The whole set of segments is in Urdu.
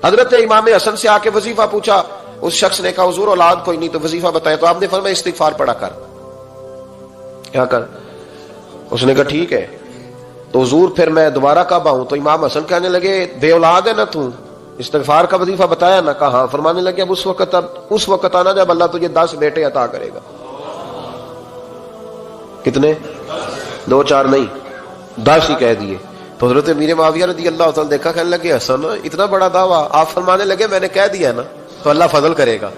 حضرت امام حسن سے آ کے وظیفہ پوچھا، اس شخص نے کہا حضور اولاد کوئی نہیں تو وظیفہ بتائے، تو آپ نے فرمایا استغفار پڑھا کر، کیا کر؟ اس نے کہا ٹھیک ہے۔ تو حضور پھر میں دوبارہ کب آؤں؟ تو امام حسن کہنے لگے بے اولاد ہے نا تو، استغفار کا وظیفہ بتایا نا؟ کہا ہاں۔ فرمانے لگے اب اس وقت آنا جب اللہ تجھے 10 بیٹے عطا کرے گا۔ کتنے؟ 2 4 نہیں، 10 ہی کہہ دیے۔ تو حضرت امیر معاویہ رضی اللہ تعالیٰ دیکھا، کہنے لگے حسن اتنا بڑا دعویٰ؟ آپ فرمانے لگے میں نے کہہ دیا نا تو اللہ فضل کرے گا،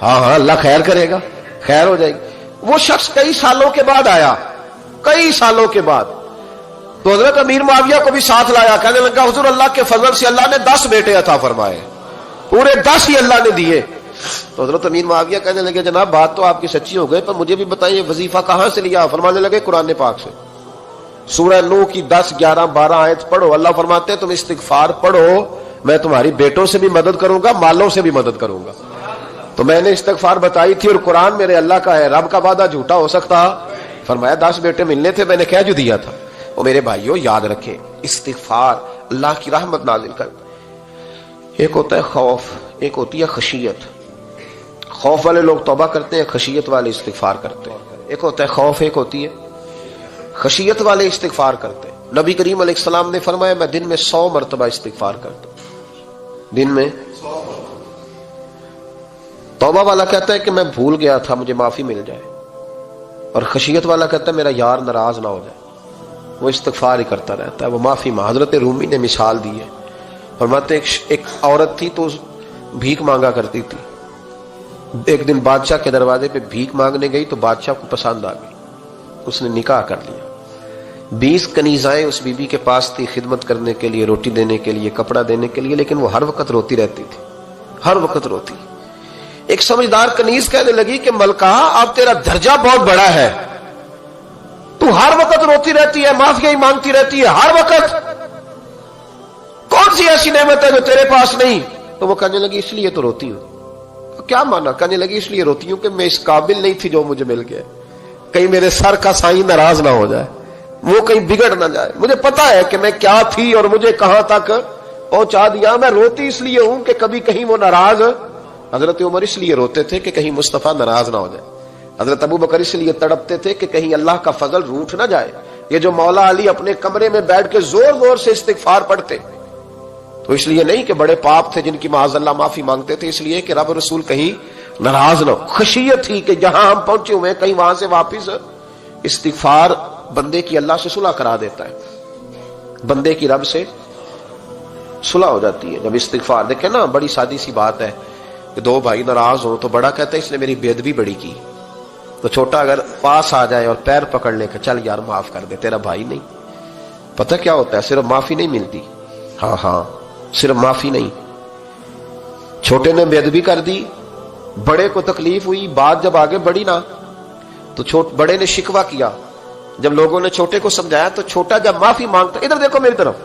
ہاں ہاں اللہ خیر کرے گا، خیر ہو جائے گی۔ وہ شخص کئی سالوں کے بعد آیا، کئی سالوں کے بعد، تو حضرت امیر معاویہ کو بھی ساتھ لایا، کہنے لگا حضور اللہ کے فضل سے اللہ نے 10 بیٹے عطا فرمائے، پورے 10 ہی اللہ نے دیے۔ تو حضرت امیر معاویہ کہنے لگے جناب بات تو آپ کی سچی ہو گئی، پر مجھے بھی بتائیے وظیفہ کہاں سے لیا؟ فرمانے لگے قرآن پاک سے، سورہ نوح کی 10 11 12 آیت پڑھو۔ اللہ فرماتے ہیں تم استغفار پڑھو، میں تمہاری بیٹوں سے بھی مدد کروں گا، مالوں سے بھی مدد کروں گا۔ تو میں نے استغفار بتائی تھی اور قرآن میرے اللہ کا ہے، رب کا وعدہ جھوٹا ہو سکتا؟ فرمایا 10 بیٹے ملنے تھے، میں نے کہہ جو دیا تھا۔ اور میرے بھائیوں یاد رکھیں، استغفار اللہ کی رحمت نازل کر۔ ایک ہوتا ہے خوف، ایک ہوتی ہے خشیت۔ خوف والے لوگ توبہ کرتے ہیں، خشیت والے استغفار کرتے ہیں۔ ایک ہوتا ہے خوف، ایک ہوتی ہے خشیت والے استغفار کرتے ہیں۔ نبی کریم علیہ السلام نے فرمایا میں دن میں 100 مرتبہ استغفار کرتا ہوں، دن میں 100۔ توبہ والا کہتا ہے کہ میں بھول گیا تھا، مجھے معافی مل جائے، اور خشیت والا کہتا ہے میرا یار ناراض نہ ہو جائے، وہ استغفار ہی کرتا رہتا ہے، وہ معافی مانگ۔ حضرت رومی نے مثال دی ہے، فرماتے ایک عورت تھی تو بھیک مانگا کرتی تھی، ایک دن بادشاہ کے دروازے پہ بھیک مانگنے گئی تو بادشاہ کو پسند آ گئی، اس نے نکاح کر لیا۔ 20 کنیزائیں اس بی بی کے پاس تھی خدمت کرنے کے لیے، روٹی دینے کے لیے، کپڑا دینے کے لیے، لیکن وہ ہر وقت روتی رہتی تھی، ہر وقت روتی۔ ایک سمجھدار کنیز کہنے لگی کہ ملکہ اب تیرا درجہ بہت بڑا ہے، تو ہر وقت روتی رہتی ہے، معافی مانگتی رہتی ہے ہر وقت، کون سی ایسی نعمت ہے جو تیرے پاس نہیں؟ تو وہ کہنے لگی اس لیے تو روتی ہوں۔ کیا مانا؟ کہنے لگی اس لیے روتی ہوں کہ میں اس قابل نہیں تھی جو مجھے مل گیا، کہیں میرے سر کا سائیں ناراض نہ ہو جائے، وہ کہیں بگڑ نہ جائے، مجھے پتا ہے کہ میں کیا تھی اور مجھے کہاں تک پہنچا دیا، میں روتی اس لیے ہوں کہ کبھی کہیں وہ ناراض۔ حضرت عمر اس لیے روتے تھے کہ کہیں مصطفیٰ ناراض نہ ہو جائے، حضرت ابو بکر اس لیے تڑپتے تھے کہ کہیں اللہ کا فضل روٹھ نہ جائے۔ یہ جو مولا علی اپنے کمرے میں بیٹھ کے زور زور سے استغفار پڑھتے، تو اس لیے نہیں کہ بڑے پاپ تھے جن کی معاذ اللہ معافی مانگتے تھے، اس لیے کہ رب رسول کہیں ناراض نہ ہو۔ خشیت تھی کہ جہاں ہم پہنچے ہوئے کہیں وہاں سے واپس۔ استغفار بندے کی اللہ سے صلح کرا دیتا ہے، بندے کی رب سے صلح ہو جاتی ہے جب استغفار۔ دیکھیں نا بڑی سادی سی بات ہے کہ 2 بھائی ناراض ہوں تو بڑا کہتا ہے اس نے میری بے ادبی بڑی کی، تو چھوٹا اگر پاس آ جائے اور پیر پکڑ لے کہ چل یار معاف کر دے، تیرا بھائی نہیں۔ پتہ کیا ہوتا ہے؟ صرف معافی نہیں ملتی، ہاں صرف معافی نہیں، چھوٹے نے بے ادبی کر دی، بڑے کو تکلیف ہوئی، بات جب آگے بڑھی نا تو بڑے نے شکوہ کیا، جب لوگوں نے چھوٹے کو سمجھایا تو چھوٹا جب معافی مانگتا ہے، ادھر دیکھو میری طرف،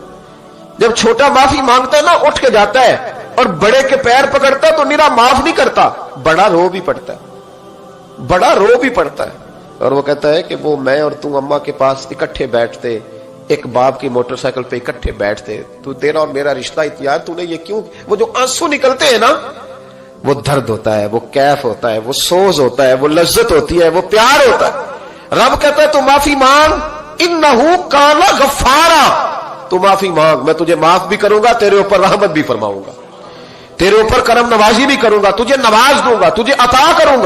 جب چھوٹا معافی مانگتا ہے نا اٹھ کے جاتا ہے اور بڑے کے پیر پکڑتا ہے تو میرا معاف نہیں کرتا، بڑا رو بھی پڑتا ہے، بڑا رو بھی پڑتا ہے، اور وہ کہتا ہے کہ وہ میں اور تم اماں کے پاس اکٹھے بیٹھتے، ایک باپ کی موٹر سائیکل پہ اکٹھے بیٹھتے، تو تیرا اور میرا رشتہ اتیار تو نے یہ کیوں؟ وہ جو آنسو نکلتے ہیں نا وہ درد ہوتا ہے، وہ کیف ہوتا ہے، وہ سوز ہوتا ہے، وہ لذت ہوتی ہے، وہ پیار ہوتا ہے۔ رب کہتا ہے تو معافی مانگ، انہو کان غفارا، تو معافی مانگ، میں تجھے معاف بھی کروں گا، تیرے اوپر رحمت بھی فرماؤں گا، تیرے اوپر کرم نوازی بھی کروں گا، تجھے نواز دوں گا، تجھے عطا کروں گا۔